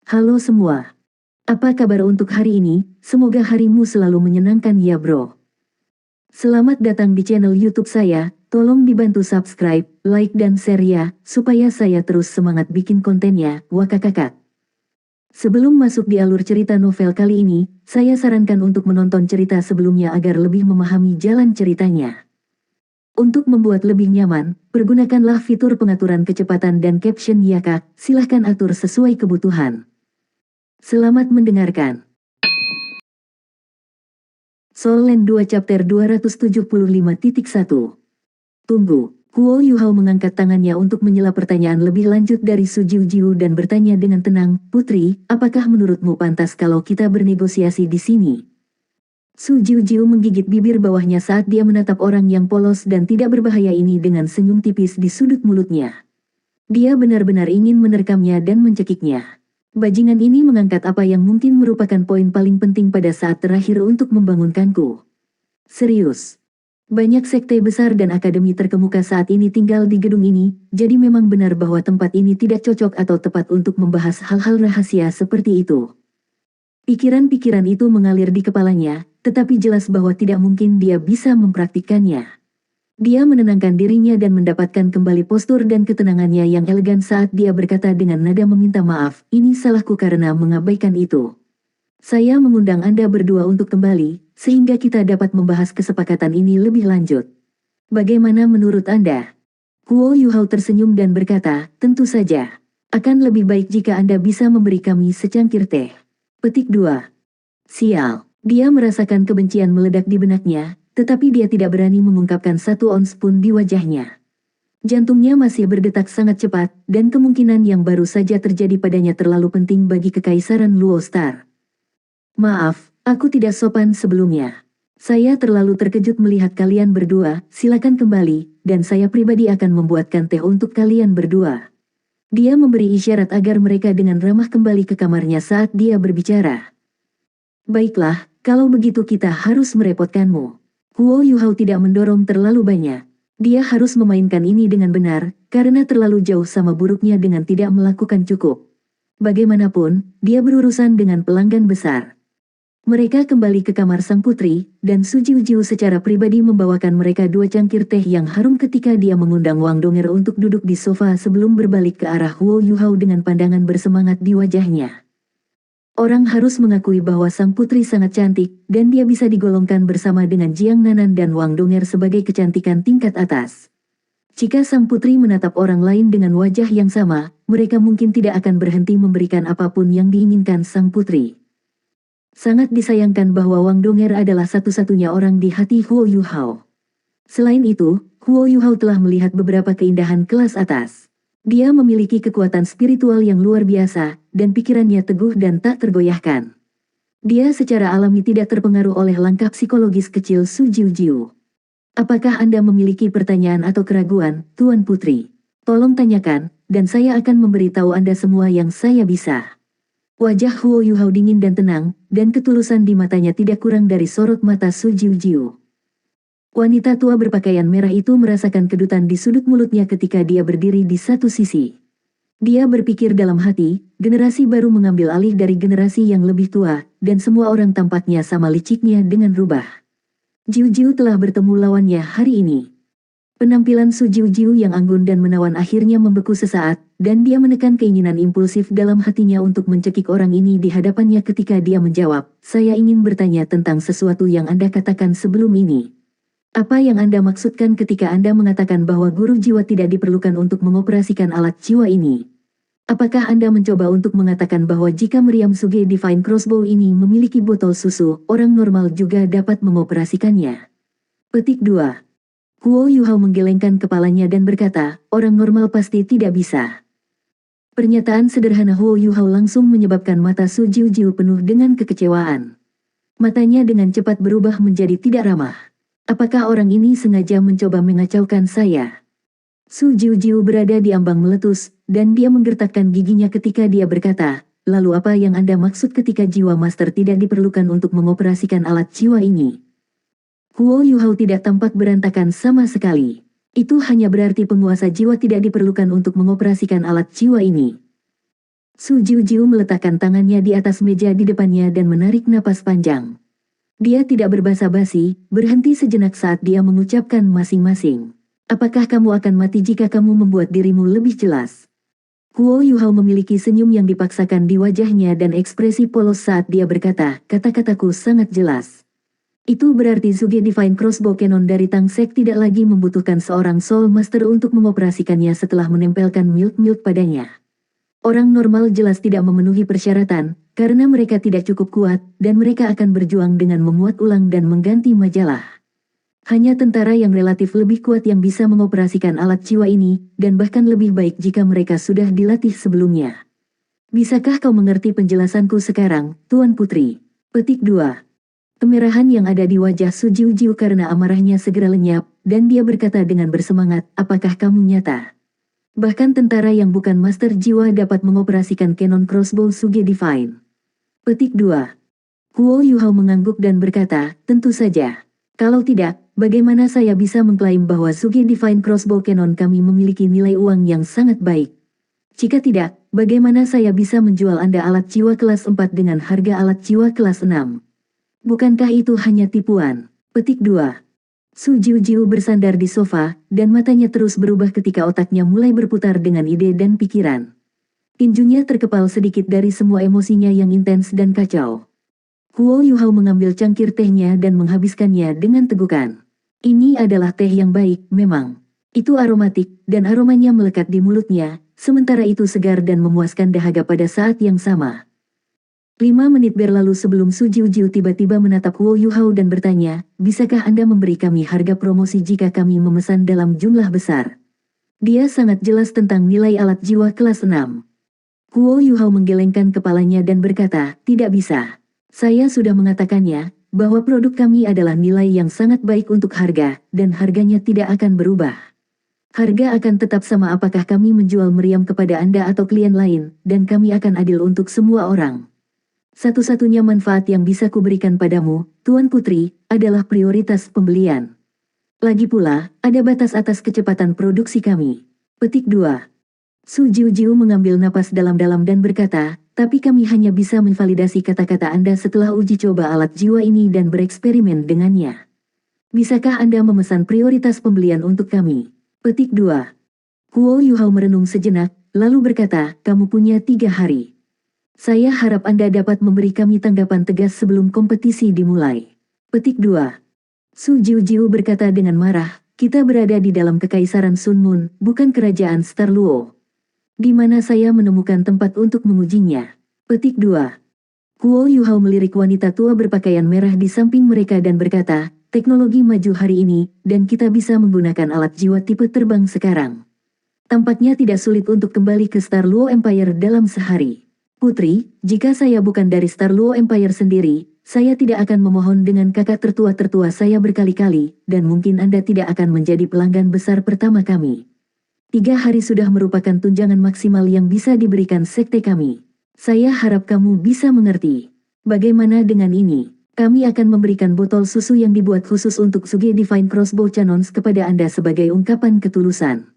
Halo semua. Apa kabar untuk hari ini? Semoga harimu selalu menyenangkan ya bro. Selamat datang di channel YouTube saya. Tolong dibantu subscribe, like dan share ya, supaya saya terus semangat bikin kontennya. Wakakakak. Sebelum masuk di alur cerita novel kali ini, saya sarankan untuk menonton cerita sebelumnya agar lebih memahami jalan ceritanya. Untuk membuat lebih nyaman, pergunakanlah fitur pengaturan kecepatan dan caption ya kak, silahkan atur sesuai kebutuhan. Selamat mendengarkan. Soul Land 2 Chapter 275.1. Tunggu, Huo Yuhao mengangkat tangannya untuk menyela pertanyaan lebih lanjut dari Su Jiu dan bertanya dengan tenang, Putri, apakah menurutmu pantas kalau kita bernegosiasi di sini? Su Jiu menggigit bibir bawahnya saat dia menatap orang yang polos dan tidak berbahaya ini dengan senyum tipis di sudut mulutnya. Dia benar-benar ingin menerkamnya dan mencekiknya. Bajingan ini mengangkat apa yang mungkin merupakan poin paling penting pada saat terakhir untuk membangunkanku. Serius. Banyak sekte besar dan akademi terkemuka saat ini tinggal di gedung ini, jadi memang benar bahwa tempat ini tidak cocok atau tepat untuk membahas hal-hal rahasia seperti itu. Pikiran-pikiran itu mengalir di kepalanya, tetapi jelas bahwa tidak mungkin dia bisa mempraktikkannya. Dia menenangkan dirinya dan mendapatkan kembali postur dan ketenangannya yang elegan saat dia berkata dengan nada meminta maaf, ini salahku karena mengabaikan itu. Saya mengundang Anda berdua untuk kembali, sehingga kita dapat membahas kesepakatan ini lebih lanjut. Bagaimana menurut Anda? Huo Yuhao tersenyum dan berkata, tentu saja. Akan lebih baik jika Anda bisa memberi kami secangkir teh. Petik 2. Sial. Dia merasakan kebencian meledak di benaknya, tetapi dia tidak berani mengungkapkan satu ons pun di wajahnya. Jantungnya masih berdetak sangat cepat, dan kemungkinan yang baru saja terjadi padanya terlalu penting bagi kekaisaran Luo Star. Maaf, aku tidak sopan sebelumnya. Saya terlalu terkejut melihat kalian berdua, silakan kembali, dan saya pribadi akan membuatkan teh untuk kalian berdua. Dia memberi isyarat agar mereka dengan ramah kembali ke kamarnya saat dia berbicara. Baiklah, kalau begitu kita harus merepotkanmu. Huo Yuhao tidak mendorong terlalu banyak. Dia harus memainkan ini dengan benar, karena terlalu jauh sama buruknya dengan tidak melakukan cukup. Bagaimanapun, dia berurusan dengan pelanggan besar. Mereka kembali ke kamar sang putri, dan Su Jiu secara pribadi membawakan mereka 2 cangkir teh yang harum ketika dia mengundang Wang Donger untuk duduk di sofa sebelum berbalik ke arah Huo Yuhao dengan pandangan bersemangat di wajahnya. Orang harus mengakui bahwa sang putri sangat cantik, dan dia bisa digolongkan bersama dengan Jiang Nanan dan Wang Donger sebagai kecantikan tingkat atas. Jika sang putri menatap orang lain dengan wajah yang sama, mereka mungkin tidak akan berhenti memberikan apapun yang diinginkan sang putri. Sangat disayangkan bahwa Wang Donger adalah satu-satunya orang di hati Huo Yuhao. Selain itu, Huo Yuhao telah melihat beberapa keindahan kelas atas. Dia memiliki kekuatan spiritual yang luar biasa, dan pikirannya teguh dan tak tergoyahkan. Dia secara alami tidak terpengaruh oleh langkah psikologis kecil Su Jiu. Apakah Anda memiliki pertanyaan atau keraguan, Tuan Putri? Tolong tanyakan, dan saya akan memberitahu Anda semua yang saya bisa. Wajah Huo Yuhao dingin dan tenang, dan ketulusan di matanya tidak kurang dari sorot mata Su Jiu. Wanita tua berpakaian merah itu merasakan kedutan di sudut mulutnya ketika dia berdiri di satu sisi. Dia berpikir dalam hati, generasi baru mengambil alih dari generasi yang lebih tua, dan semua orang tampaknya sama liciknya dengan rubah. Jiu telah bertemu lawannya hari ini. Penampilan Su Jiu yang anggun dan menawan akhirnya membeku sesaat, dan dia menekan keinginan impulsif dalam hatinya untuk mencekik orang ini di hadapannya ketika dia menjawab, saya ingin bertanya tentang sesuatu yang Anda katakan sebelum ini. Apa yang Anda maksudkan ketika Anda mengatakan bahwa guru jiwa tidak diperlukan untuk mengoperasikan alat jiwa ini? Apakah Anda mencoba untuk mengatakan bahwa jika Meriam Suge Divine Crossbow ini memiliki botol susu, orang normal juga dapat mengoperasikannya? Petik 2. Huo Yuhao menggelengkan kepalanya dan berkata, orang normal pasti tidak bisa. Pernyataan sederhana Huo Yuhao langsung menyebabkan mata Su Jiu penuh dengan kekecewaan. Matanya dengan cepat berubah menjadi tidak ramah. Apakah orang ini sengaja mencoba mengacaukan saya? Su Jiu berada di ambang meletus, dan dia menggertakkan giginya ketika dia berkata, lalu apa yang Anda maksud ketika jiwa master tidak diperlukan untuk mengoperasikan alat jiwa ini? Huo Yuhao tidak tampak berantakan sama sekali. Itu hanya berarti penguasa jiwa tidak diperlukan untuk mengoperasikan alat jiwa ini. Su Jiujiu meletakkan tangannya di atas meja di depannya dan menarik napas panjang. Dia tidak berbasa-basi, berhenti sejenak saat dia mengucapkan masing-masing. Apakah kamu akan mati jika kamu membuat dirimu lebih jelas? Kuo Yuhao memiliki senyum yang dipaksakan di wajahnya dan ekspresi polos saat dia berkata, kata-kataku sangat jelas. Itu berarti Suge Divine Crossbow Cannon dari Tang Sek tidak lagi membutuhkan seorang Soul Master untuk mengoperasikannya setelah menempelkan Milk padanya. Orang normal jelas tidak memenuhi persyaratan, karena mereka tidak cukup kuat, dan mereka akan berjuang dengan memuat ulang dan mengganti majalah. Hanya tentara yang relatif lebih kuat yang bisa mengoperasikan alat jiwa ini, dan bahkan lebih baik jika mereka sudah dilatih sebelumnya. Bisakah kau mengerti penjelasanku sekarang, Tuan Putri? Petik 2. Kemerahan yang ada di wajah Su Jiujiu karena amarahnya segera lenyap, dan dia berkata dengan bersemangat, apakah kamu nyata? Bahkan tentara yang bukan master jiwa dapat mengoperasikan cannon crossbow Suge Divine. Petik 2. Kuo Yuhao mengangguk dan berkata, tentu saja. Kalau tidak, bagaimana saya bisa mengklaim bahwa Suge Divine Crossbow Cannon kami memiliki nilai uang yang sangat baik? Jika tidak, bagaimana saya bisa menjual Anda alat jiwa kelas 4 dengan harga alat jiwa kelas 6? Bukankah itu hanya tipuan? Petik 2. Su Jiujiu bersandar di sofa, dan matanya terus berubah ketika otaknya mulai berputar dengan ide dan pikiran. Tinjunya terkepal sedikit dari semua emosinya yang intens dan kacau. Kuo Yuhao mengambil cangkir tehnya dan menghabiskannya dengan tegukan. Ini adalah teh yang baik, memang. Itu aromatik, dan aromanya melekat di mulutnya, sementara itu segar dan memuaskan dahaga pada saat yang sama. 5 menit berlalu sebelum Su Jiujiu tiba-tiba menatap Kuo Yuhao dan bertanya, bisakah Anda memberi kami harga promosi jika kami memesan dalam jumlah besar? Dia sangat jelas tentang nilai alat jiwa kelas 6. Kuo Yuhao menggelengkan kepalanya dan berkata, tidak bisa. Saya sudah mengatakannya, bahwa produk kami adalah nilai yang sangat baik untuk harga, dan harganya tidak akan berubah. Harga akan tetap sama apakah kami menjual meriam kepada Anda atau klien lain, dan kami akan adil untuk semua orang. Satu-satunya manfaat yang bisa kuberikan padamu, Tuan Putri, adalah prioritas pembelian. Lagi pula, ada batas atas kecepatan produksi kami. Petik 2. Su Jiujiu mengambil napas dalam-dalam dan berkata, tapi kami hanya bisa menvalidasi kata-kata Anda setelah uji coba alat jiwa ini dan bereksperimen dengannya. Bisakah Anda memesan prioritas pembelian untuk kami? Petik 2. Kuo Yuhao merenung sejenak, lalu berkata, kamu punya 3 hari. Saya harap Anda dapat memberi kami tanggapan tegas sebelum kompetisi dimulai. Petik 2. Su Jiujiu berkata dengan marah, kita berada di dalam kekaisaran Sun Moon, bukan kerajaan Star Luo. Di mana saya menemukan tempat untuk mengujinya. Petik 2. Kuo Yuhao melirik wanita tua berpakaian merah di samping mereka dan berkata, teknologi maju hari ini, dan kita bisa menggunakan alat jiwa tipe terbang sekarang. Tampaknya tidak sulit untuk kembali ke Star Luo Empire dalam sehari. Putri, jika saya bukan dari Star Luo Empire sendiri, saya tidak akan memohon dengan kakak tertua-tertua saya berkali-kali, dan mungkin Anda tidak akan menjadi pelanggan besar pertama kami. 3 hari sudah merupakan tunjangan maksimal yang bisa diberikan sekte kami. Saya harap kamu bisa mengerti. Bagaimana dengan ini? Kami akan memberikan botol susu yang dibuat khusus untuk Suge Divine Crossbow Cannons kepada Anda sebagai ungkapan ketulusan.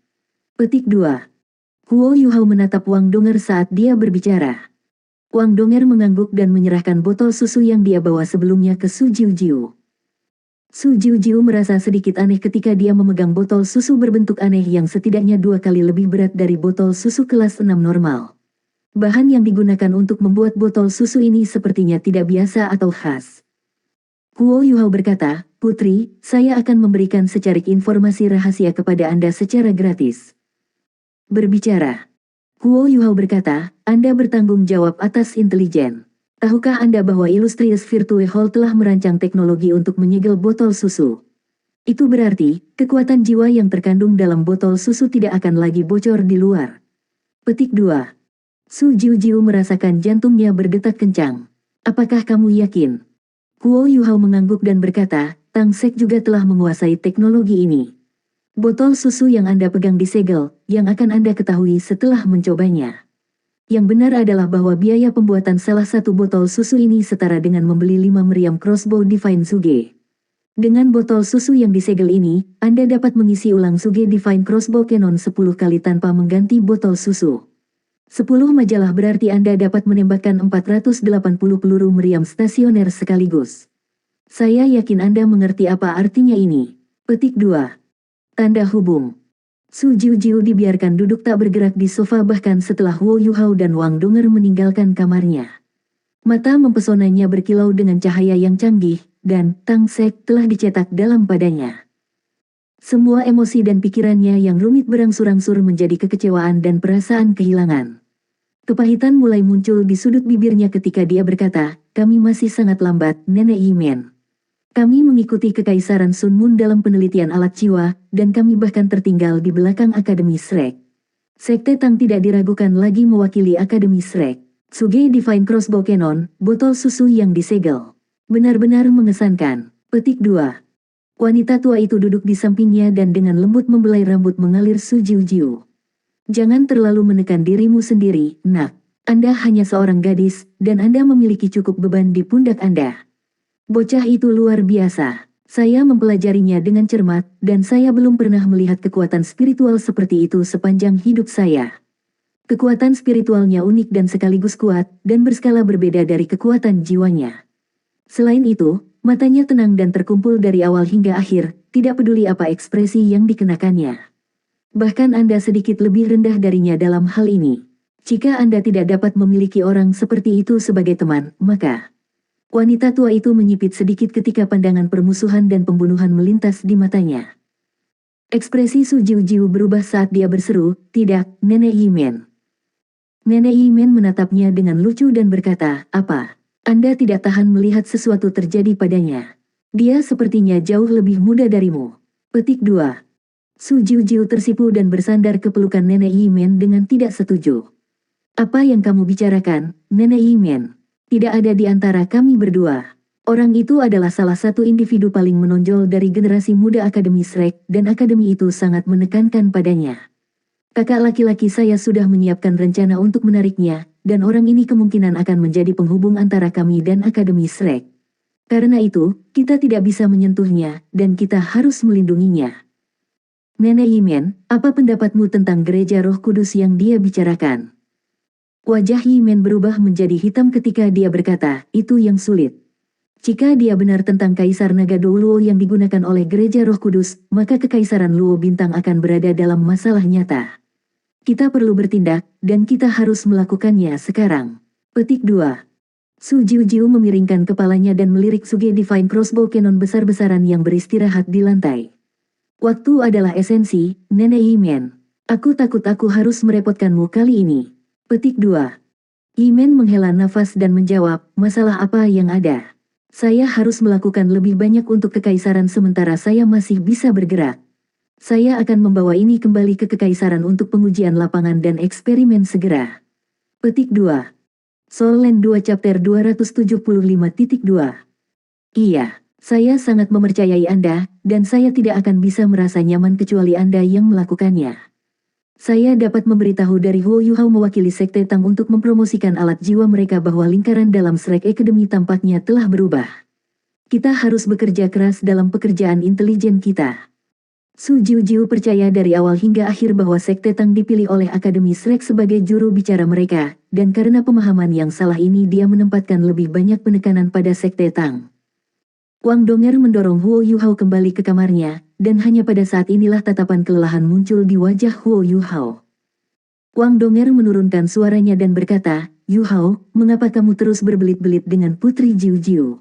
Petik 2. Kuo Yuhao menatap Wang Donger saat dia berbicara. Wang Donger mengangguk dan menyerahkan botol susu yang dia bawa sebelumnya ke Su Jiujiu. Su Jiujiu merasa sedikit aneh ketika dia memegang botol susu berbentuk aneh yang setidaknya 2 kali lebih berat dari botol susu kelas 6 normal. Bahan yang digunakan untuk membuat botol susu ini sepertinya tidak biasa atau khas. Kuo Yuhao berkata, Putri, saya akan memberikan secarik informasi rahasia kepada Anda secara gratis. Berbicara. Kuo Yuhao berkata, Anda bertanggung jawab atas intelijen. Tahukah Anda bahwa Illustrious Virtue Hall telah merancang teknologi untuk menyegel botol susu? Itu berarti, kekuatan jiwa yang terkandung dalam botol susu tidak akan lagi bocor di luar. Petik 2. Su Jiujiu merasakan jantungnya berdetak kencang. Apakah kamu yakin? Kuo Yuhao mengangguk dan berkata, Tang Sek juga telah menguasai teknologi ini. Botol susu yang Anda pegang disegel, yang akan Anda ketahui setelah mencobanya. Yang benar adalah bahwa biaya pembuatan salah satu botol susu ini setara dengan membeli 5 meriam crossbow Divine Suge. Dengan botol susu yang disegel ini, Anda dapat mengisi ulang Suge Divine Crossbow Cannon 10 kali tanpa mengganti botol susu. 10 majalah berarti Anda dapat menembakkan 480 peluru meriam stasioner sekaligus. Saya yakin Anda mengerti apa artinya ini. Petik 2. Tanda hubung. Su Jiujiu dibiarkan duduk tak bergerak di sofa bahkan setelah Wu Yuhao dan Wang Donger meninggalkan kamarnya. Mata mempesonanya berkilau dengan cahaya yang canggih, dan Tang Sek telah dicetak dalam padanya. Semua emosi dan pikirannya yang rumit berangsur-angsur menjadi kekecewaan dan perasaan kehilangan. Kepahitan mulai muncul di sudut bibirnya ketika dia berkata, "Kami masih sangat lambat, Nenek Yimen. Kami mengikuti Kekaisaran Sun Mun dalam penelitian alat jiwa, dan kami bahkan tertinggal di belakang Akademi Shrek." Sekte Tang tidak diragukan lagi mewakili Akademi Shrek. Sugei Divine Crossbow Cannon, botol susu yang disegel. Benar-benar mengesankan. Petik 2. Wanita tua itu duduk di sampingnya dan dengan lembut membelai rambut mengalir Su Jiujiu. "Jangan terlalu menekan dirimu sendiri, nak. Anda hanya seorang gadis, dan Anda memiliki cukup beban di pundak Anda. Bocah itu luar biasa. Saya mempelajarinya dengan cermat, dan saya belum pernah melihat kekuatan spiritual seperti itu sepanjang hidup saya. Kekuatan spiritualnya unik dan sekaligus kuat, dan berskala berbeda dari kekuatan jiwanya. Selain itu, matanya tenang dan terkumpul dari awal hingga akhir, tidak peduli apa ekspresi yang dikenakannya. Bahkan Anda sedikit lebih rendah darinya dalam hal ini. Jika Anda tidak dapat memiliki orang seperti itu sebagai teman, maka..." Wanita tua itu menyipit sedikit ketika pandangan permusuhan dan pembunuhan melintas di matanya. Ekspresi Su Jiujiu berubah saat dia berseru, "Tidak, Nenek Yimen." Nenek Yimen menatapnya dengan lucu dan berkata, "Apa? Anda tidak tahan melihat sesuatu terjadi padanya? Dia sepertinya jauh lebih muda darimu." Petik 2. Su Jiujiu tersipu dan bersandar ke pelukan Nenek Yimen dengan tidak setuju. "Apa yang kamu bicarakan, Nenek Yimen? Tidak ada di antara kami berdua. Orang itu adalah salah satu individu paling menonjol dari generasi muda Akademi Shrek, dan akademi itu sangat menekankan padanya. Kakak laki-laki saya sudah menyiapkan rencana untuk menariknya, dan orang ini kemungkinan akan menjadi penghubung antara kami dan Akademi Shrek. Karena itu, kita tidak bisa menyentuhnya, dan kita harus melindunginya." "Nenek Yimen, apa pendapatmu tentang gereja Roh Kudus yang dia bicarakan?" Wajah Yimen berubah menjadi hitam ketika dia berkata, "Itu yang sulit. Jika dia benar tentang Kaisar Naga Luo yang digunakan oleh gereja Roh Kudus, maka Kekaisaran Luo Bintang akan berada dalam masalah nyata. Kita perlu bertindak, dan kita harus melakukannya sekarang." Petik 2. Su Jiujiu memiringkan kepalanya dan melirik Sugei Divine Crossbow Cannon besar-besaran yang beristirahat di lantai. "Waktu adalah esensi, Nenek Yimen. Aku takut aku harus merepotkanmu kali ini." Petik 2. Yimen menghela nafas dan menjawab, "Masalah apa yang ada? Saya harus melakukan lebih banyak untuk Kekaisaran sementara saya masih bisa bergerak. Saya akan membawa ini kembali ke Kekaisaran untuk pengujian lapangan dan eksperimen segera." Petik 2. Soul Land 2 Chapter 275.2. "Iya, saya sangat mempercayai Anda, dan saya tidak akan bisa merasa nyaman kecuali Anda yang melakukannya. Saya dapat memberitahu dari Wu Yuhao mewakili Sekte Tang untuk mempromosikan alat jiwa mereka bahwa lingkaran dalam Shrek Academy tampaknya telah berubah. Kita harus bekerja keras dalam pekerjaan intelijen kita." Su Jiujiu percaya dari awal hingga akhir bahwa Sekte Tang dipilih oleh Akademi Shrek sebagai juru bicara mereka, dan karena pemahaman yang salah ini dia menempatkan lebih banyak penekanan pada Sekte Tang. Wang Donger mendorong Wu Yuhao kembali ke kamarnya, dan hanya pada saat inilah tatapan kelelahan muncul di wajah Wu Yuhao. Wang Donger menurunkan suaranya dan berkata, "Yuhao, mengapa kamu terus berbelit-belit dengan Putri Jiujiu?"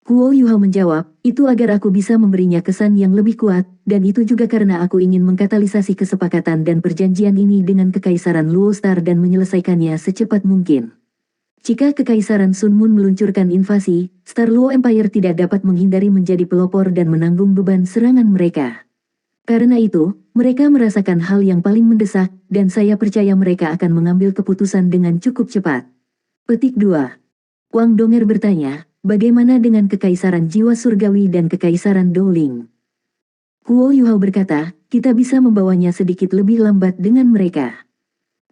Wu Yuhao menjawab, "Itu agar aku bisa memberinya kesan yang lebih kuat, dan itu juga karena aku ingin mengkatalisasi kesepakatan dan perjanjian ini dengan Kekaisaran Luo Star dan menyelesaikannya secepat mungkin. Jika Kekaisaran Sun Mun meluncurkan invasi, Star Luo Empire tidak dapat menghindari menjadi pelopor dan menanggung beban serangan mereka. Karena itu, mereka merasakan hal yang paling mendesak, dan saya percaya mereka akan mengambil keputusan dengan cukup cepat." Petik 2. Wang Donger bertanya, "Bagaimana dengan Kekaisaran Jiwa Surgawi dan Kekaisaran Dowling?" Wu Yuhao berkata, "Kita bisa membawanya sedikit lebih lambat dengan mereka.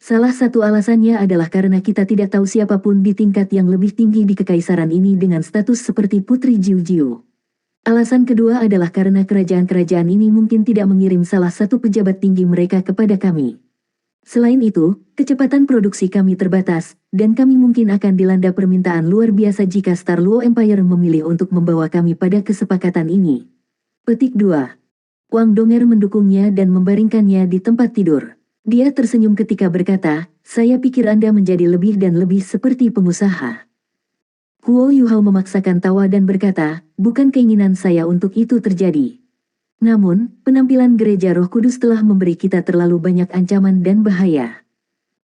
Salah satu alasannya adalah karena kita tidak tahu siapapun di tingkat yang lebih tinggi di Kekaisaran ini dengan status seperti Putri Jiujiu. Alasan kedua adalah karena kerajaan-kerajaan ini mungkin tidak mengirim salah satu pejabat tinggi mereka kepada kami. Selain itu, kecepatan produksi kami terbatas, dan kami mungkin akan dilanda permintaan luar biasa jika Star Luo Empire memilih untuk membawa kami pada kesepakatan ini. Petik 2. Wang Donger mendukungnya dan membaringkannya di tempat tidur. Dia tersenyum ketika berkata, saya pikir Anda menjadi lebih dan lebih seperti pengusaha. Huo Yuhao memaksakan tawa dan berkata, bukan keinginan saya untuk itu terjadi. Namun, penampilan gereja Roh Kudus telah memberi kita terlalu banyak ancaman dan bahaya.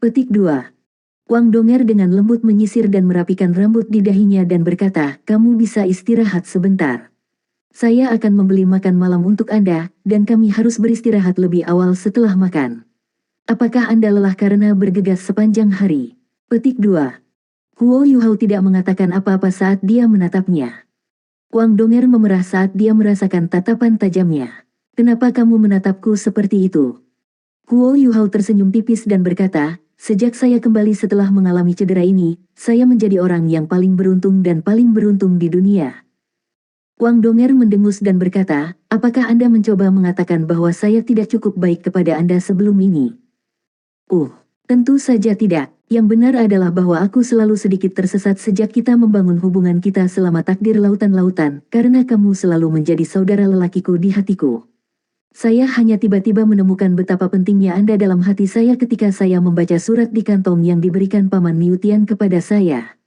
Petik 2. Wang Donger dengan lembut menyisir dan merapikan rambut di dahinya dan berkata, kamu bisa istirahat sebentar. Saya akan membeli makan malam untuk Anda, dan kami harus beristirahat lebih awal setelah makan. Apakah Anda lelah karena bergegas sepanjang hari? Petik 2. Huo Yuhao tidak mengatakan apa-apa saat dia menatapnya. Wang Donger memerah saat dia merasakan tatapan tajamnya. Kenapa kamu menatapku seperti itu? Huo Yuhao tersenyum tipis dan berkata, sejak saya kembali setelah mengalami cedera ini, saya menjadi orang yang paling beruntung dan paling beruntung di dunia. Wang Donger mendengus dan berkata, apakah Anda mencoba mengatakan bahwa saya tidak cukup baik kepada Anda sebelum ini? Tentu saja tidak. Yang benar adalah bahwa aku selalu sedikit tersesat sejak kita membangun hubungan kita selama takdir lautan-lautan, karena kamu selalu menjadi saudara lelakiku di hatiku. Saya hanya tiba-tiba menemukan betapa pentingnya Anda dalam hati saya ketika saya membaca surat di kantong yang diberikan Paman Niutian kepada saya.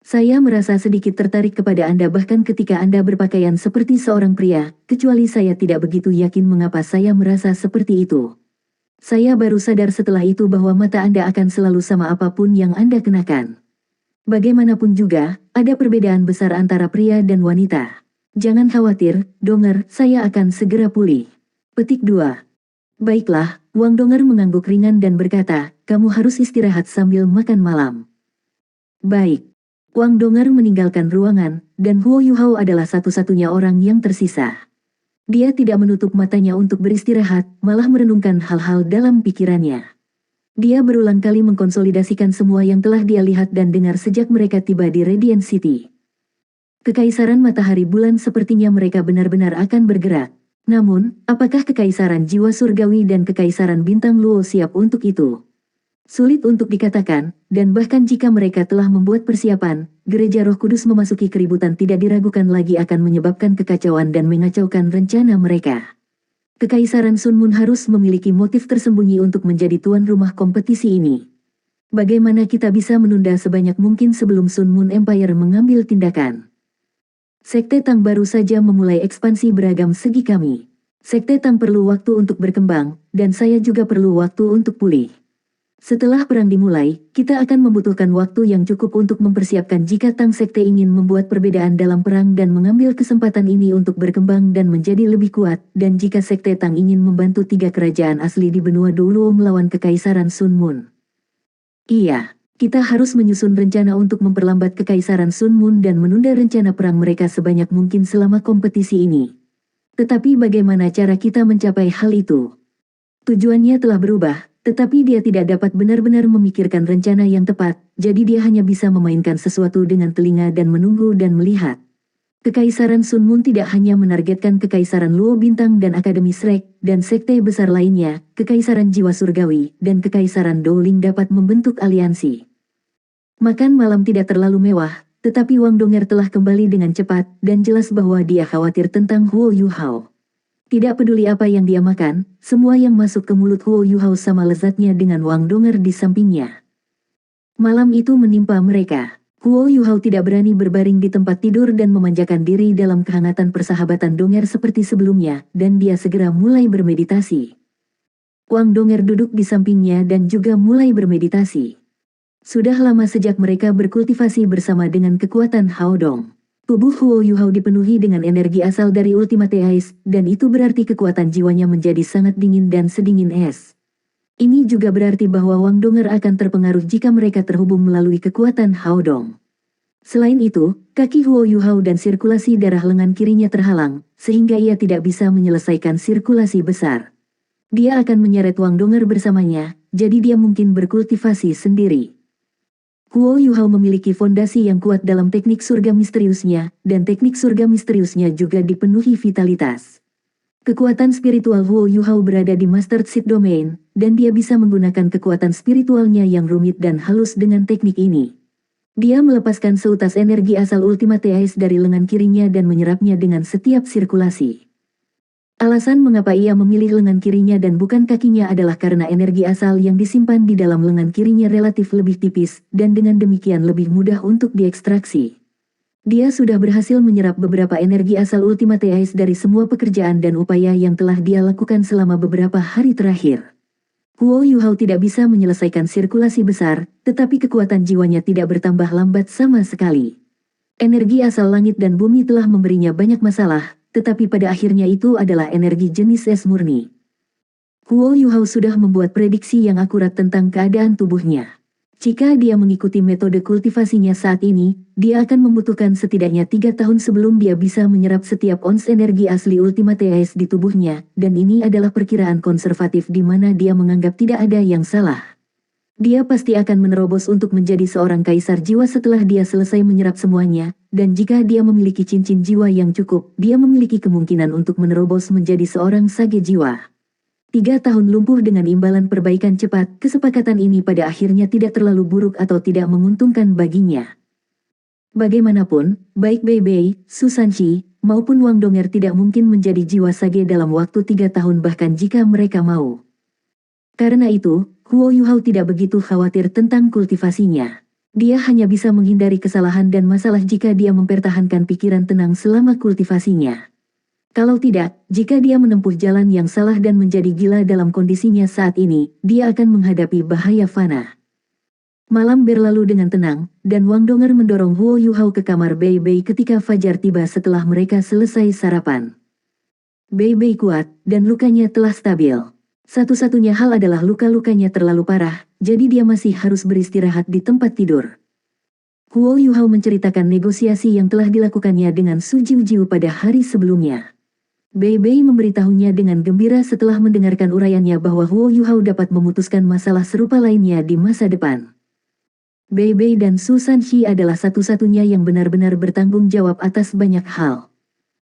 Saya merasa sedikit tertarik kepada Anda bahkan ketika Anda berpakaian seperti seorang pria, kecuali saya tidak begitu yakin mengapa saya merasa seperti itu. Saya baru sadar setelah itu bahwa mata Anda akan selalu sama apapun yang Anda kenakan. Bagaimanapun juga, ada perbedaan besar antara pria dan wanita. Jangan khawatir, Donger, saya akan segera pulih. Petik 2. Baiklah, Wang Donger mengangguk ringan dan berkata, kamu harus istirahat sambil makan malam. Baik. Wang Donger meninggalkan ruangan, dan Huo Yuhao adalah satu-satunya orang yang tersisa. Dia tidak menutup matanya untuk beristirahat, malah merenungkan hal-hal dalam pikirannya. Dia berulang kali mengkonsolidasikan semua yang telah dia lihat dan dengar sejak mereka tiba di Radiant City. Kekaisaran matahari bulan sepertinya mereka benar-benar akan bergerak. Namun, apakah kekaisaran jiwa surgawi dan kekaisaran bintang Luo siap untuk itu? Sulit untuk dikatakan, dan bahkan jika mereka telah membuat persiapan, Gereja Roh Kudus memasuki keributan tidak diragukan lagi akan menyebabkan kekacauan dan mengacaukan rencana mereka. Kekaisaran Sun Moon harus memiliki motif tersembunyi untuk menjadi tuan rumah kompetisi ini. Bagaimana kita bisa menunda sebanyak mungkin sebelum Sun Moon Empire mengambil tindakan? Sekte Tang baru saja memulai ekspansi beragam segi kami. Sekte Tang perlu waktu untuk berkembang, dan saya juga perlu waktu untuk pulih. Setelah perang dimulai, kita akan membutuhkan waktu yang cukup untuk mempersiapkan jika Tang Sekte ingin membuat perbedaan dalam perang dan mengambil kesempatan ini untuk berkembang dan menjadi lebih kuat, dan jika Sekte Tang ingin membantu 3 kerajaan asli di benua Doluo melawan Kekaisaran Sun Moon. Iya, kita harus menyusun rencana untuk memperlambat Kekaisaran Sun Moon dan menunda rencana perang mereka sebanyak mungkin selama kompetisi ini. Tetapi bagaimana cara kita mencapai hal itu? Tujuannya telah berubah. Tetapi dia tidak dapat benar-benar memikirkan rencana yang tepat, jadi dia hanya bisa memainkan sesuatu dengan telinga dan menunggu dan melihat. Kekaisaran Sun Moon tidak hanya menargetkan Kekaisaran Luo Bintang dan Akademi Shrek, dan sekte besar lainnya, Kekaisaran Jiwa Surgawi, dan Kekaisaran Dowling dapat membentuk aliansi. Makan malam tidak terlalu mewah, tetapi Wang Donger telah kembali dengan cepat, dan jelas bahwa dia khawatir tentang Huo Yuhao. Tidak peduli apa yang dia makan, semua yang masuk ke mulut Huo Yuhao sama lezatnya dengan Wang Donger di sampingnya. Malam itu menimpa mereka. Huo Yuhao tidak berani berbaring di tempat tidur dan memanjakan diri dalam kehangatan persahabatan Donger seperti sebelumnya, dan dia segera mulai bermeditasi. Wang Donger duduk di sampingnya dan juga mulai bermeditasi. Sudah lama sejak mereka berkultivasi bersama dengan kekuatan Hao Dong. Tubuh Huo Yuhao dipenuhi dengan energi asal dari Ultimate Ice, dan itu berarti kekuatan jiwanya menjadi sangat dingin dan sedingin es. Ini juga berarti bahwa Wang Donger akan terpengaruh jika mereka terhubung melalui kekuatan Hao Dong. Selain itu, kaki Huo Yuhao dan sirkulasi darah lengan kirinya terhalang, sehingga ia tidak bisa menyelesaikan sirkulasi besar. Dia akan menyeret Wang Donger bersamanya, jadi dia mungkin berkultivasi sendiri. Huo Yuhao memiliki fondasi yang kuat dalam teknik surga misteriusnya, dan teknik surga misteriusnya juga dipenuhi vitalitas. Kekuatan spiritual Huo Yuhao berada di Master Seed Domain, dan dia bisa menggunakan kekuatan spiritualnya yang rumit dan halus dengan teknik ini. Dia melepaskan seutas energi asal Ultimate Ice dari lengan kirinya dan menyerapnya dengan setiap sirkulasi. Alasan mengapa ia memilih lengan kirinya dan bukan kakinya adalah karena energi asal yang disimpan di dalam lengan kirinya relatif lebih tipis, dan dengan demikian lebih mudah untuk diekstraksi. Dia sudah berhasil menyerap beberapa energi asal Ultimate Ice dari semua pekerjaan dan upaya yang telah dia lakukan selama beberapa hari terakhir. Huo Yuhao tidak bisa menyelesaikan sirkulasi besar, tetapi kekuatan jiwanya tidak bertambah lambat sama sekali. Energi asal langit dan bumi telah memberinya banyak masalah, tetapi pada akhirnya itu adalah energi jenis es murni. Huo Yuhao sudah membuat prediksi yang akurat tentang keadaan tubuhnya. Jika dia mengikuti metode kultivasinya saat ini, dia akan membutuhkan setidaknya 3 tahun sebelum dia bisa menyerap setiap ons energi asli Ultimate Ice di tubuhnya, dan ini adalah perkiraan konservatif di mana dia menganggap tidak ada yang salah. Dia pasti akan menerobos untuk menjadi seorang kaisar jiwa setelah dia selesai menyerap semuanya, dan jika dia memiliki cincin jiwa yang cukup, dia memiliki kemungkinan untuk menerobos menjadi seorang sage jiwa. 3 tahun lumpuh dengan imbalan perbaikan cepat, kesepakatan ini pada akhirnya tidak terlalu buruk atau tidak menguntungkan baginya. Bagaimanapun, baik Bei Bei, Su Sanqi, maupun Wang Donger tidak mungkin menjadi jiwa sage dalam waktu 3 tahun bahkan jika mereka mau. Karena itu, Huo Yuhao tidak begitu khawatir tentang kultivasinya. Dia hanya bisa menghindari kesalahan dan masalah jika dia mempertahankan pikiran tenang selama kultivasinya. Kalau tidak, jika dia menempuh jalan yang salah dan menjadi gila dalam kondisinya saat ini, dia akan menghadapi bahaya fana. Malam berlalu dengan tenang, dan Wang Donger mendorong Huo Yuhao ke kamar Bei Bei ketika fajar tiba setelah mereka selesai sarapan. Bei Bei kuat, dan lukanya telah stabil. Satu-satunya hal adalah luka-lukanya terlalu parah, jadi dia masih harus beristirahat di tempat tidur. Huo Yuhao menceritakan negosiasi yang telah dilakukannya dengan Su Jiujiu pada hari sebelumnya. Bei Bei memberitahunya dengan gembira setelah mendengarkan uraiannya bahwa Huo Yuhao dapat memutuskan masalah serupa lainnya di masa depan. Bei Bei dan Su Sanqi adalah satu-satunya yang benar-benar bertanggung jawab atas banyak hal.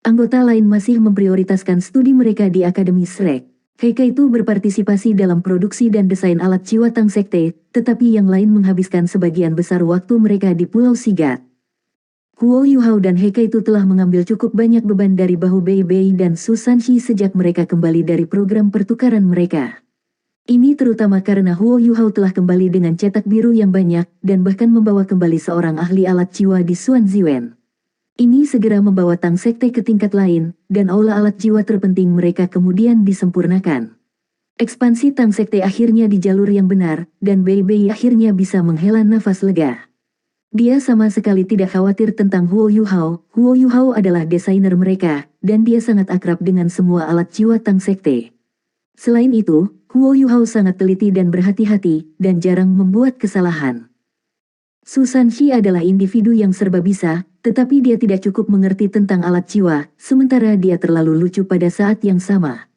Anggota lain masih memprioritaskan studi mereka di Akademi Shrek. Heike itu berpartisipasi dalam produksi dan desain alat jiwa Tang Sekte, tetapi yang lain menghabiskan sebagian besar waktu mereka di Pulau Sigat. Huo Yuhao dan Heike itu telah mengambil cukup banyak beban dari bahu Bei Bei dan Su Sanqi sejak mereka kembali dari program pertukaran mereka. Ini terutama karena Huo Yuhao telah kembali dengan cetak biru yang banyak, dan bahkan membawa kembali seorang ahli alat jiwa di Xuan Ziwen. Ini segera membawa Tang Sekte ke tingkat lain, dan aula alat jiwa terpenting mereka kemudian disempurnakan. Ekspansi Tang Sekte akhirnya di jalur yang benar, dan Bei Bei akhirnya bisa menghela nafas lega. Dia sama sekali tidak khawatir tentang Huo Yuhao. Huo Yuhao adalah desainer mereka, dan dia sangat akrab dengan semua alat jiwa Tang Sekte. Selain itu, Huo Yuhao sangat teliti dan berhati-hati, dan jarang membuat kesalahan. Su Sanqi adalah individu yang serba bisa, tetapi dia tidak cukup mengerti tentang alat jiwa, sementara dia terlalu lucu pada saat yang sama.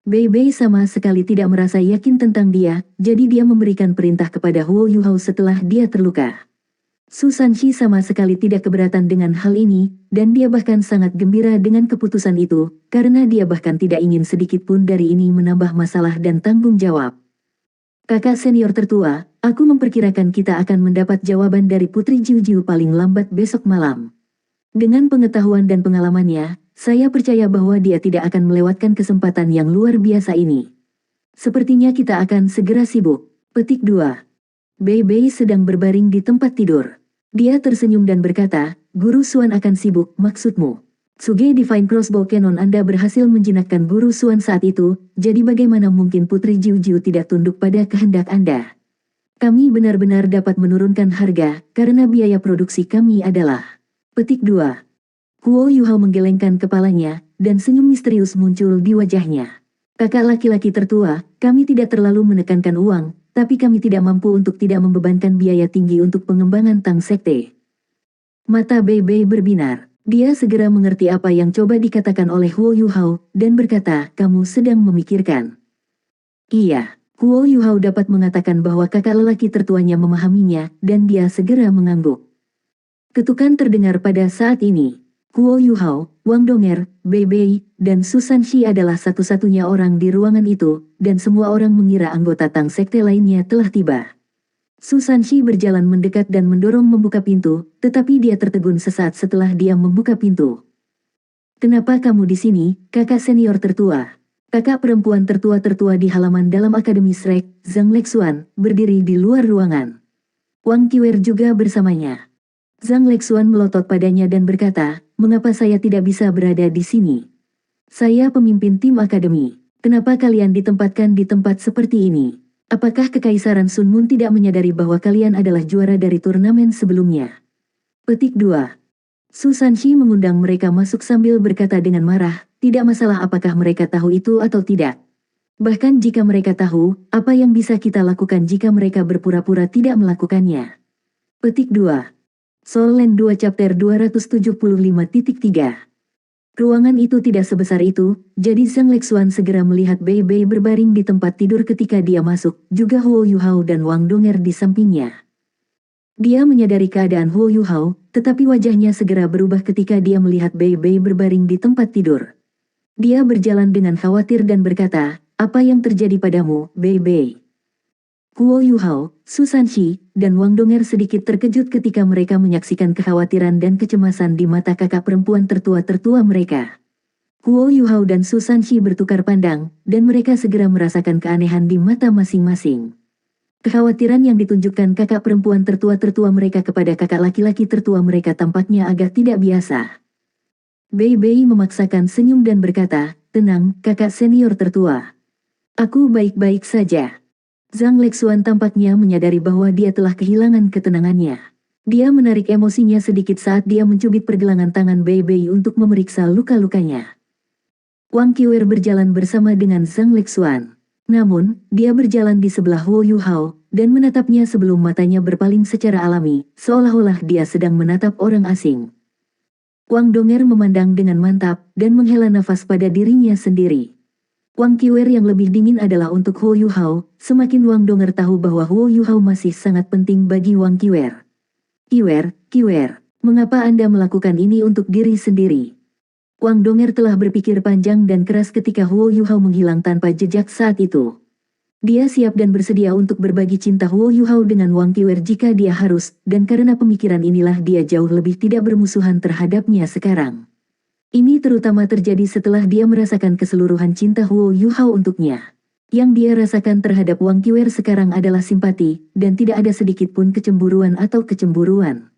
Bei Bei sama sekali tidak merasa yakin tentang dia, jadi dia memberikan perintah kepada Huo Yuhao setelah dia terluka. Su Sanqi sama sekali tidak keberatan dengan hal ini, dan dia bahkan sangat gembira dengan keputusan itu, karena dia bahkan tidak ingin sedikit pun dari ini menambah masalah dan tanggung jawab. Kakak senior tertua, aku memperkirakan kita akan mendapat jawaban dari Putri Jiujiu paling lambat besok malam. Dengan pengetahuan dan pengalamannya, saya percaya bahwa dia tidak akan melewatkan kesempatan yang luar biasa ini. Sepertinya kita akan segera sibuk. Petik 2. Bei Bei sedang berbaring di tempat tidur. Dia tersenyum dan berkata, Guru Xuan akan sibuk, maksudmu? Suge Divine Crossbow Cannon Anda berhasil menjinakkan Guru Xuan saat itu, jadi bagaimana mungkin Putri Jiujiu tidak tunduk pada kehendak Anda? Kami benar-benar dapat menurunkan harga, karena biaya produksi kami adalah. Petik 2. Huo Yuhao menggelengkan kepalanya, dan senyum misterius muncul di wajahnya. Kakak laki-laki tertua, kami tidak terlalu menekankan uang, tapi kami tidak mampu untuk tidak membebankan biaya tinggi untuk pengembangan Tang Sekte. Mata Bei Bei berbinar. Dia segera mengerti apa yang coba dikatakan oleh Huo Yuhao, dan berkata, kamu sedang memikirkan. Iya, Huo Yuhao dapat mengatakan bahwa kakak lelaki tertuanya memahaminya, dan dia segera mengangguk. Ketukan terdengar pada saat ini. Huo Yuhao, Wang Donger, Bei Bei, dan Susan Shi adalah satu-satunya orang di ruangan itu, dan semua orang mengira anggota Tang Sekte lainnya telah tiba. Susan Shi berjalan mendekat dan mendorong membuka pintu, tetapi dia tertegun sesaat setelah dia membuka pintu. "Kenapa kamu di sini, kakak senior tertua?" Kakak perempuan tertua-tertua di halaman dalam Akademi Shrek, Zhang Lexuan, berdiri di luar ruangan. Wang Qiwer juga bersamanya. Zhang Lexuan melotot padanya dan berkata, "Mengapa saya tidak bisa berada di sini? Saya pemimpin tim akademi. Kenapa kalian ditempatkan di tempat seperti ini? Apakah Kekaisaran Sun Moon tidak menyadari bahwa kalian adalah juara dari turnamen sebelumnya?" Petik 2. Susan Shi mengundang mereka masuk sambil berkata dengan marah, "Tidak masalah apakah mereka tahu itu atau tidak. Bahkan jika mereka tahu, apa yang bisa kita lakukan jika mereka berpura-pura tidak melakukannya?" Petik 2. Soul Land 2 Chapter 275.3. Ruangan itu tidak sebesar itu, jadi Zhang Lexuan segera melihat Bei Bei berbaring di tempat tidur ketika dia masuk, juga Huo Yuhao dan Wang Donger di sampingnya. Dia menyadari keadaan Huo Yuhao, tetapi wajahnya segera berubah ketika dia melihat Bei Bei berbaring di tempat tidur. Dia berjalan dengan khawatir dan berkata, "Apa yang terjadi padamu, Bei Bei?" Huo Yuhao, Susan Shi, dan Wang Donger sedikit terkejut ketika mereka menyaksikan kekhawatiran dan kecemasan di mata kakak perempuan tertua-tertua mereka. Huo Yuhao dan Susan Shi bertukar pandang, dan mereka segera merasakan keanehan di mata masing-masing. Kekhawatiran yang ditunjukkan kakak perempuan tertua-tertua mereka kepada kakak laki-laki tertua mereka tampaknya agak tidak biasa. Bei Bei memaksakan senyum dan berkata, "Tenang, kakak senior tertua. Aku baik-baik saja." Zhang Lexuan tampaknya menyadari bahwa dia telah kehilangan ketenangannya. Dia menarik emosinya sedikit saat dia mencubit pergelangan tangan Bei Bei untuk memeriksa luka-lukanya. Wang Qiwer berjalan bersama dengan Zhang Lexuan. Namun, dia berjalan di sebelah Huo Yuhao, dan menatapnya sebelum matanya berpaling secara alami, seolah-olah dia sedang menatap orang asing. Wang Donger memandang dengan mantap, dan menghela nafas pada dirinya sendiri. Wang Qiwer yang lebih dingin adalah untuk Huo Yuhao, semakin Wang Donger tahu bahwa Huo Yuhao masih sangat penting bagi Wang Qiwer. Qiwer, mengapa Anda melakukan ini untuk diri sendiri?" Wang Donger telah berpikir panjang dan keras ketika Huo Yuhao menghilang tanpa jejak saat itu. Dia siap dan bersedia untuk berbagi cinta Huo Yuhao dengan Wang Qiwer jika dia harus, dan karena pemikiran inilah dia jauh lebih tidak bermusuhan terhadapnya sekarang. Ini terutama terjadi setelah dia merasakan keseluruhan cinta Huo Yuhao untuknya. Yang dia rasakan terhadap Wang Qiwer sekarang adalah simpati, dan tidak ada sedikit pun kecemburuan atau kecemburuan.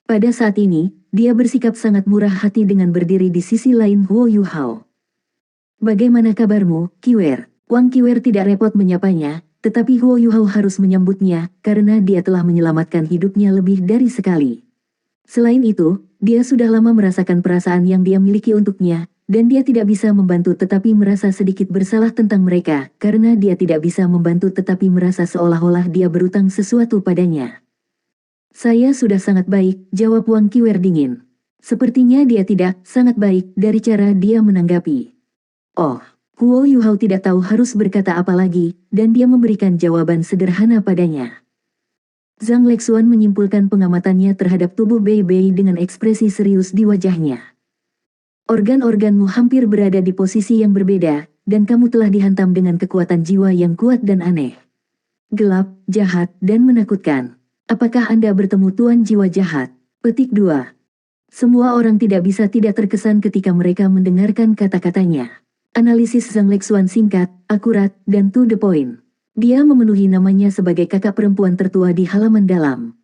Pada saat ini, dia bersikap sangat murah hati dengan berdiri di sisi lain Huo Yuhao. "Bagaimana kabarmu, Qiwer?" Wang Qiwer tidak repot menyapanya, tetapi Huo Yuhao harus menyambutnya, karena dia telah menyelamatkan hidupnya lebih dari sekali. Selain itu, dia sudah lama merasakan perasaan yang dia miliki untuknya, dan dia tidak bisa membantu tetapi merasa sedikit bersalah tentang mereka, karena dia tidak bisa membantu tetapi merasa seolah-olah dia berutang sesuatu padanya. "Saya sudah sangat baik," jawab Wang Qiwer dingin. Sepertinya dia tidak sangat baik dari cara dia menanggapi. Oh, Huo Yuhao tidak tahu harus berkata apa lagi, dan dia memberikan jawaban sederhana padanya. Zhang Lexuan menyimpulkan pengamatannya terhadap tubuh Bei Bei dengan ekspresi serius di wajahnya. "Organ-organmu hampir berada di posisi yang berbeda, dan kamu telah dihantam dengan kekuatan jiwa yang kuat dan aneh. Gelap, jahat, dan menakutkan. Apakah Anda bertemu Tuan Jiwa Jahat?" Petik 2. Semua orang tidak bisa tidak terkesan ketika mereka mendengarkan kata-katanya. Analisis Zhang Lexuan singkat, akurat, dan to the point. Dia memenuhi namanya sebagai kakak perempuan tertua di halaman dalam.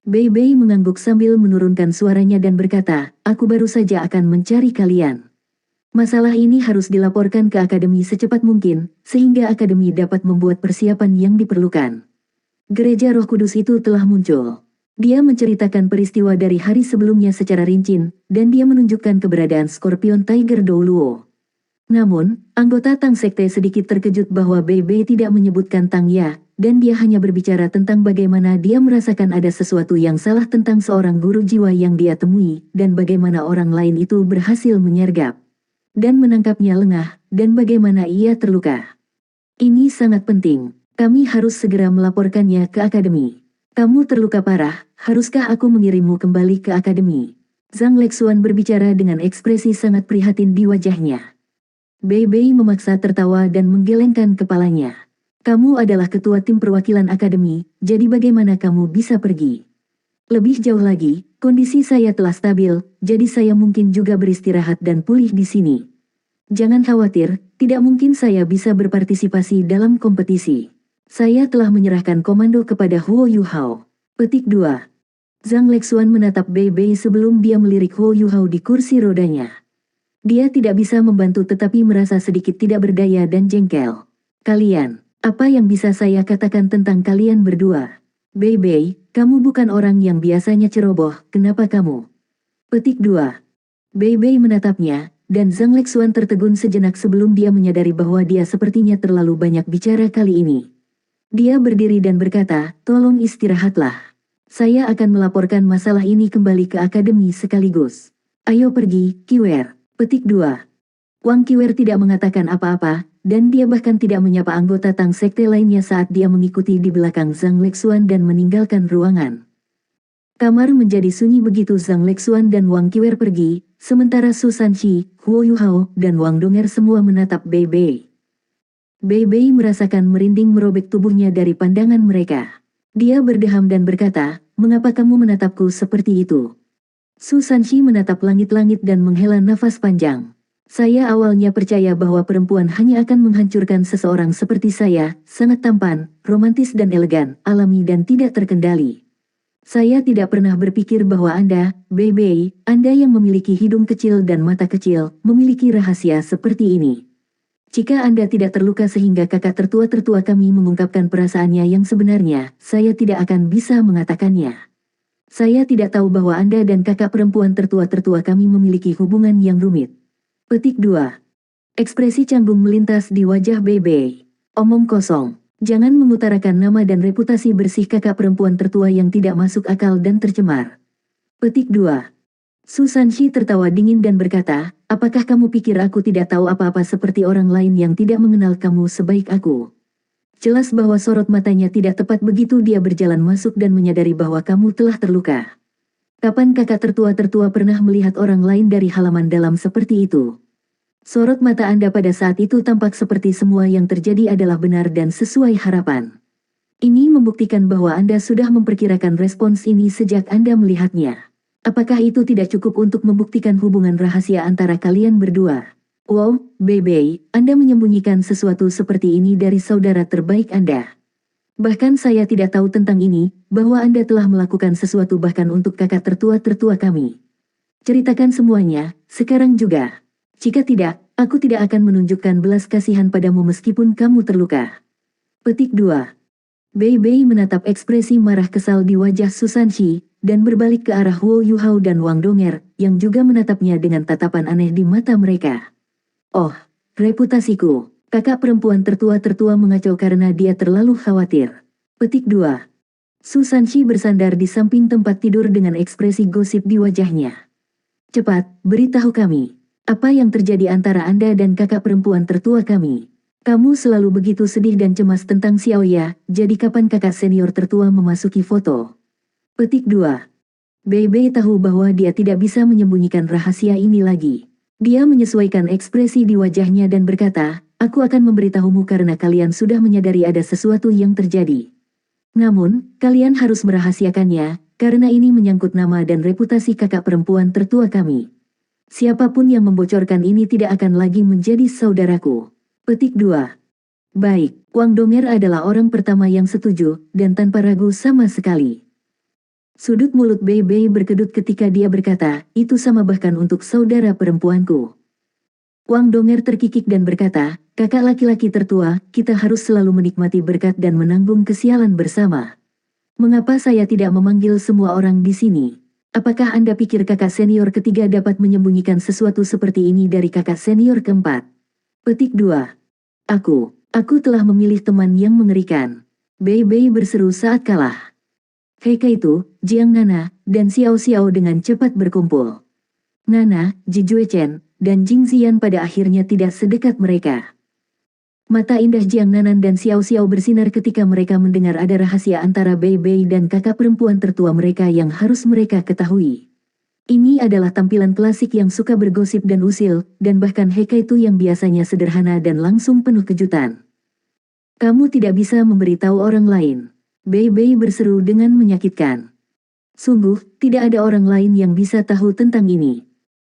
Bei Bei mengangguk sambil menurunkan suaranya dan berkata, "Aku baru saja akan mencari kalian. Masalah ini harus dilaporkan ke akademi secepat mungkin, sehingga akademi dapat membuat persiapan yang diperlukan." Gereja Roh Kudus itu telah muncul. Dia menceritakan peristiwa dari hari sebelumnya secara rinci, dan dia menunjukkan keberadaan Scorpion Tiger Douluo. Namun, anggota Tang Sekte sedikit terkejut bahwa Bei Bei tidak menyebutkan Tang Ya, dan dia hanya berbicara tentang bagaimana dia merasakan ada sesuatu yang salah tentang seorang guru jiwa yang dia temui, dan bagaimana orang lain itu berhasil menyergap dan menangkapnya lengah, dan bagaimana ia terluka. "Ini sangat penting. Kami harus segera melaporkannya ke akademi. Kamu terluka parah, haruskah aku mengirimmu kembali ke akademi?" Zhang Lexuan berbicara dengan ekspresi sangat prihatin di wajahnya. Bei Bei memaksa tertawa dan menggelengkan kepalanya. Kamu adalah ketua tim perwakilan akademi, jadi bagaimana kamu bisa pergi? Lebih jauh lagi, kondisi saya telah stabil, jadi saya mungkin juga beristirahat dan pulih di sini. Jangan khawatir, tidak mungkin saya bisa berpartisipasi dalam kompetisi. Saya telah menyerahkan komando kepada Huo Yuhao. Petik 2. Zhang Lexuan menatap Bei Bei sebelum dia melirik Huo Yuhao di kursi rodanya. Dia tidak bisa membantu tetapi merasa sedikit tidak berdaya dan jengkel. Kalian, apa yang bisa saya katakan tentang kalian berdua? Bei Bei, kamu bukan orang yang biasanya ceroboh, kenapa kamu? Petik 2. Bei Bei menatapnya, dan Zhang Lexuan tertegun sejenak sebelum dia menyadari bahwa dia sepertinya terlalu banyak bicara kali ini. Dia berdiri dan berkata, tolong istirahatlah. Saya akan melaporkan masalah ini kembali ke akademi sekaligus. Ayo pergi, Kiwer. Petik 2. Wang Kiwer tidak mengatakan apa-apa, dan dia bahkan tidak menyapa anggota Tang Sekte lainnya saat dia mengikuti di belakang Zhang Lexuan dan meninggalkan ruangan. Kamar menjadi sunyi begitu Zhang Lexuan dan Wang Kiwer pergi, sementara Su Sanqi, Huo Yuhao, dan Wang Donger semua menatap Bei Bei. Bei Bei merasakan merinding merobek tubuhnya dari pandangan mereka. Dia berdeham dan berkata, mengapa kamu menatapku seperti itu? Su Sanqi menatap langit-langit dan menghela nafas panjang. Saya awalnya percaya bahwa perempuan hanya akan menghancurkan seseorang seperti saya, sangat tampan, romantis dan elegan, alami dan tidak terkendali. Saya tidak pernah berpikir bahwa Anda, Bei Bei, Anda yang memiliki hidung kecil dan mata kecil, memiliki rahasia seperti ini. Jika Anda tidak terluka sehingga kakak tertua-tertua kami mengungkapkan perasaannya yang sebenarnya, saya tidak akan bisa mengatakannya. Saya tidak tahu bahwa Anda dan kakak perempuan tertua-tertua kami memiliki hubungan yang rumit. Petik 2. Ekspresi canggung melintas di wajah Bei Bei. Omong kosong. Jangan mengutarakan nama dan reputasi bersih kakak perempuan tertua yang tidak masuk akal dan tercemar. Petik 2. Su Sanqi tertawa dingin dan berkata, apakah kamu pikir aku tidak tahu apa-apa seperti orang lain yang tidak mengenal kamu sebaik aku? Jelas bahwa sorot matanya tidak tepat begitu dia berjalan masuk dan menyadari bahwa kamu telah terluka. Kapan kakak tertua-tertua pernah melihat orang lain dari halaman dalam seperti itu? Sorot mata Anda pada saat itu tampak seperti semua yang terjadi adalah benar dan sesuai harapan. Ini membuktikan bahwa Anda sudah memperkirakan respons ini sejak Anda melihatnya. Apakah itu tidak cukup untuk membuktikan hubungan rahasia antara kalian berdua? Wow, Bei Bei, Anda menyembunyikan sesuatu seperti ini dari saudara terbaik Anda. Bahkan saya tidak tahu tentang ini, bahwa Anda telah melakukan sesuatu bahkan untuk kakak tertua-tertua kami. Ceritakan semuanya, sekarang juga. Jika tidak, aku tidak akan menunjukkan belas kasihan padamu meskipun kamu terluka. Petik 2. Bei Bei menatap ekspresi marah kesal di wajah Su Sanqi, dan berbalik ke arah Huo Yuhao dan Wang Donger, yang juga menatapnya dengan tatapan aneh di mata mereka. Oh, reputasiku. Kakak perempuan tertua-tertua mengacau karena dia terlalu khawatir. Petik 2. Su Sanqi bersandar di samping tempat tidur dengan ekspresi gosip di wajahnya. Cepat, beritahu kami. Apa yang terjadi antara Anda dan kakak perempuan tertua kami? Kamu selalu begitu sedih dan cemas tentang Xiaoya, jadi kapan kakak senior tertua memasuki foto? Petik 2. Bei Bei tahu bahwa dia tidak bisa menyembunyikan rahasia ini lagi. Dia menyesuaikan ekspresi di wajahnya dan berkata, aku akan memberitahumu karena kalian sudah menyadari ada sesuatu yang terjadi. Namun, kalian harus merahasiakannya, karena ini menyangkut nama dan reputasi kakak perempuan tertua kami. Siapapun yang membocorkan ini tidak akan lagi menjadi saudaraku. Petik 2. Baik, Wang Donger adalah orang pertama yang setuju, dan tanpa ragu sama sekali. Sudut mulut Bei Bei berkedut ketika dia berkata, itu sama bahkan untuk saudara perempuanku. Wang Donger terkikik dan berkata, kakak laki-laki tertua, kita harus selalu menikmati berkat dan menanggung kesialan bersama. Mengapa saya tidak memanggil semua orang di sini? Apakah Anda pikir kakak senior ketiga dapat menyembunyikan sesuatu seperti ini dari kakak senior keempat? Petik 2. Aku telah memilih teman yang mengerikan. Bei Bei berseru saat kalah. Ketika itu, Jiang Nana dan Xiao Xiao dengan cepat berkumpul. Nana, Ji Juechen, dan Jing Ziyan pada akhirnya tidak sedekat mereka. Mata indah Jiang Nanan dan Xiao Xiao bersinar ketika mereka mendengar ada rahasia antara Bei Bei dan kakak perempuan tertua mereka yang harus mereka ketahui. Ini adalah tampilan klasik yang suka bergosip dan usil, dan bahkan Hekaitu yang biasanya sederhana dan langsung penuh kejutan. Kamu tidak bisa memberitahu orang lain. Bei Bei berseru dengan menyakitkan. Sungguh, tidak ada orang lain yang bisa tahu tentang ini.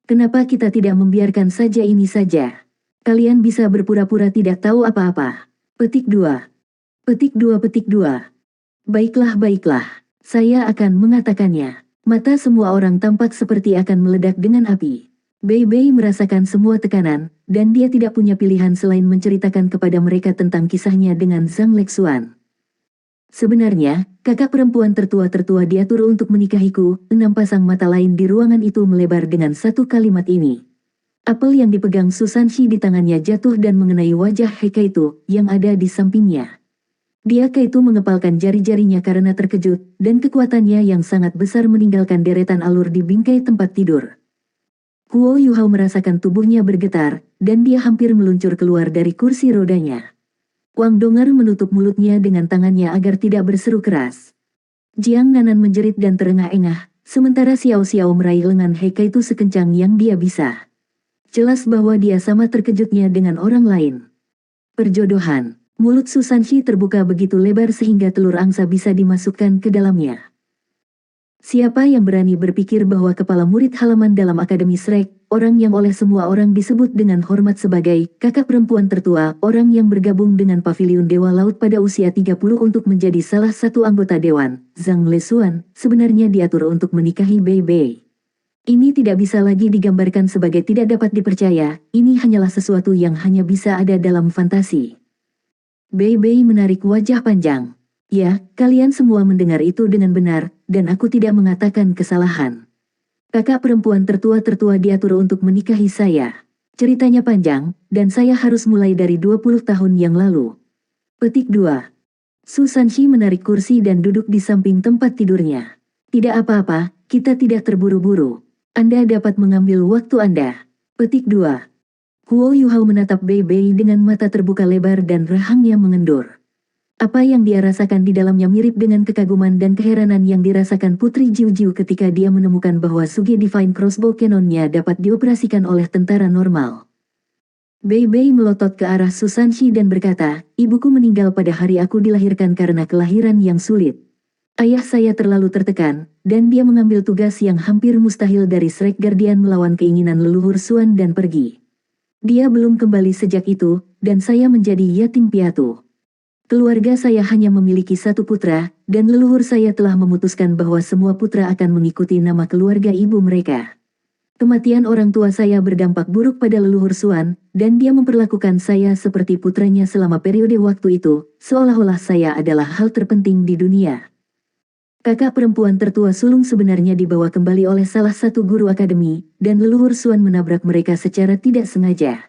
Kenapa kita tidak membiarkan saja ini saja? Kalian bisa berpura-pura tidak tahu apa-apa. Petik 2. Petik 2 petik 2. Baiklah baiklah. Saya akan mengatakannya. Mata semua orang tampak seperti akan meledak dengan api. Bei Bei merasakan semua tekanan, dan dia tidak punya pilihan selain menceritakan kepada mereka tentang kisahnya dengan Zhang Lexuan. Sebenarnya, kakak perempuan tertua-tertua diatur untuk menikahiku. 6 pasang mata lain di ruangan itu melebar dengan satu kalimat ini. Apel yang dipegang Susanshi di tangannya jatuh dan mengenai wajah Hekaitu yang ada di sampingnya. Dia Kaitu mengepalkan jari-jarinya karena terkejut, dan kekuatannya yang sangat besar meninggalkan deretan alur di bingkai tempat tidur. Kuo Yuhao merasakan tubuhnya bergetar, dan dia hampir meluncur keluar dari kursi rodanya. Wang Donger menutup mulutnya dengan tangannya agar tidak berseru keras. Jiang Nanan menjerit dan terengah-engah, sementara Xiao Xiao meraih lengan Hekaitu sekencang yang dia bisa. Jelas bahwa dia sama terkejutnya dengan orang lain. Perjodohan. Mulut Susanshi terbuka begitu lebar sehingga telur angsa bisa dimasukkan ke dalamnya. Siapa yang berani berpikir bahwa kepala murid halaman dalam Akademi Shrek, orang yang oleh semua orang disebut dengan hormat sebagai kakak perempuan tertua, orang yang bergabung dengan Paviliun Dewa Laut pada usia 30 untuk menjadi salah satu anggota Dewan, Zhang Lexuan, sebenarnya diatur untuk menikahi Bei Bei. Ini tidak bisa lagi digambarkan sebagai tidak dapat dipercaya, ini hanyalah sesuatu yang hanya bisa ada dalam fantasi. Bei Bei menarik wajah panjang. Ya, kalian semua mendengar itu dengan benar, dan aku tidak mengatakan kesalahan. Kakak perempuan tertua-tertua diatur untuk menikahi saya. Ceritanya panjang, dan saya harus mulai dari 20 tahun yang lalu. Petik 2. Susanshi menarik kursi dan duduk di samping tempat tidurnya. Tidak apa-apa, kita tidak terburu-buru. Anda dapat mengambil waktu Anda. Petik 2. Kuo Yuhao menatap Bei Bei dengan mata terbuka lebar dan rahangnya mengendur. Apa yang dia rasakan di dalamnya mirip dengan kekaguman dan keheranan yang dirasakan Putri Jiu Jiu ketika dia menemukan bahwa Suge Divine Crossbow Cannon-nya dapat dioperasikan oleh tentara normal. Bei Bei melotot ke arah Susanshi dan berkata, ibuku meninggal pada hari aku dilahirkan karena kelahiran yang sulit. Ayah saya terlalu tertekan, dan dia mengambil tugas yang hampir mustahil dari Shrek Guardian melawan keinginan leluhur Suan dan pergi. Dia belum kembali sejak itu, dan saya menjadi yatim piatu. Keluarga saya hanya memiliki satu putra, dan leluhur saya telah memutuskan bahwa semua putra akan mengikuti nama keluarga ibu mereka. Kematian orang tua saya berdampak buruk pada leluhur Suan, dan dia memperlakukan saya seperti putranya selama periode waktu itu, seolah-olah saya adalah hal terpenting di dunia. Kakak perempuan tertua sulung sebenarnya dibawa kembali oleh salah satu guru akademi, dan leluhur Suan menabrak mereka secara tidak sengaja.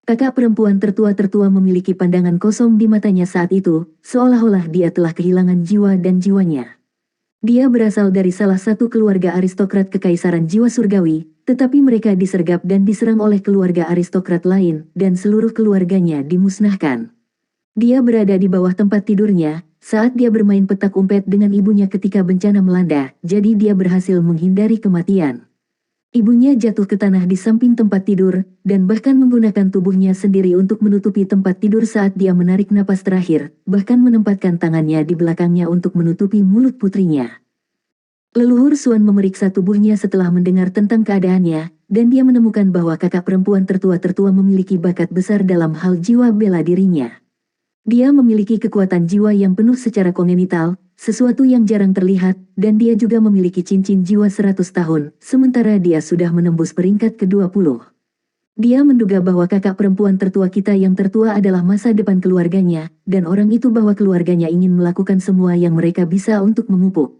Kakak perempuan tertua-tertua memiliki pandangan kosong di matanya saat itu, seolah-olah dia telah kehilangan jiwa dan jiwanya. Dia berasal dari salah satu keluarga aristokrat kekaisaran jiwa surgawi, tetapi mereka disergap dan diserang oleh keluarga aristokrat lain, dan seluruh keluarganya dimusnahkan. Dia berada di bawah tempat tidurnya, saat dia bermain petak umpet dengan ibunya ketika bencana melanda, jadi dia berhasil menghindari kematian. Ibunya jatuh ke tanah di samping tempat tidur, dan bahkan menggunakan tubuhnya sendiri untuk menutupi tempat tidur saat dia menarik napas terakhir, bahkan menempatkan tangannya di belakangnya untuk menutupi mulut putrinya. Leluhur Suan memeriksa tubuhnya setelah mendengar tentang keadaannya, dan dia menemukan bahwa kakak perempuan tertua-tertua memiliki bakat besar dalam hal jiwa bela dirinya. Dia memiliki kekuatan jiwa yang penuh secara kongenital, sesuatu yang jarang terlihat, dan dia juga memiliki cincin jiwa 100 tahun, sementara dia sudah menembus peringkat ke-20. Dia menduga bahwa kakak perempuan tertua kita yang tertua adalah masa depan keluarganya, dan orang itu bahwa keluarganya ingin melakukan semua yang mereka bisa untuk memupuk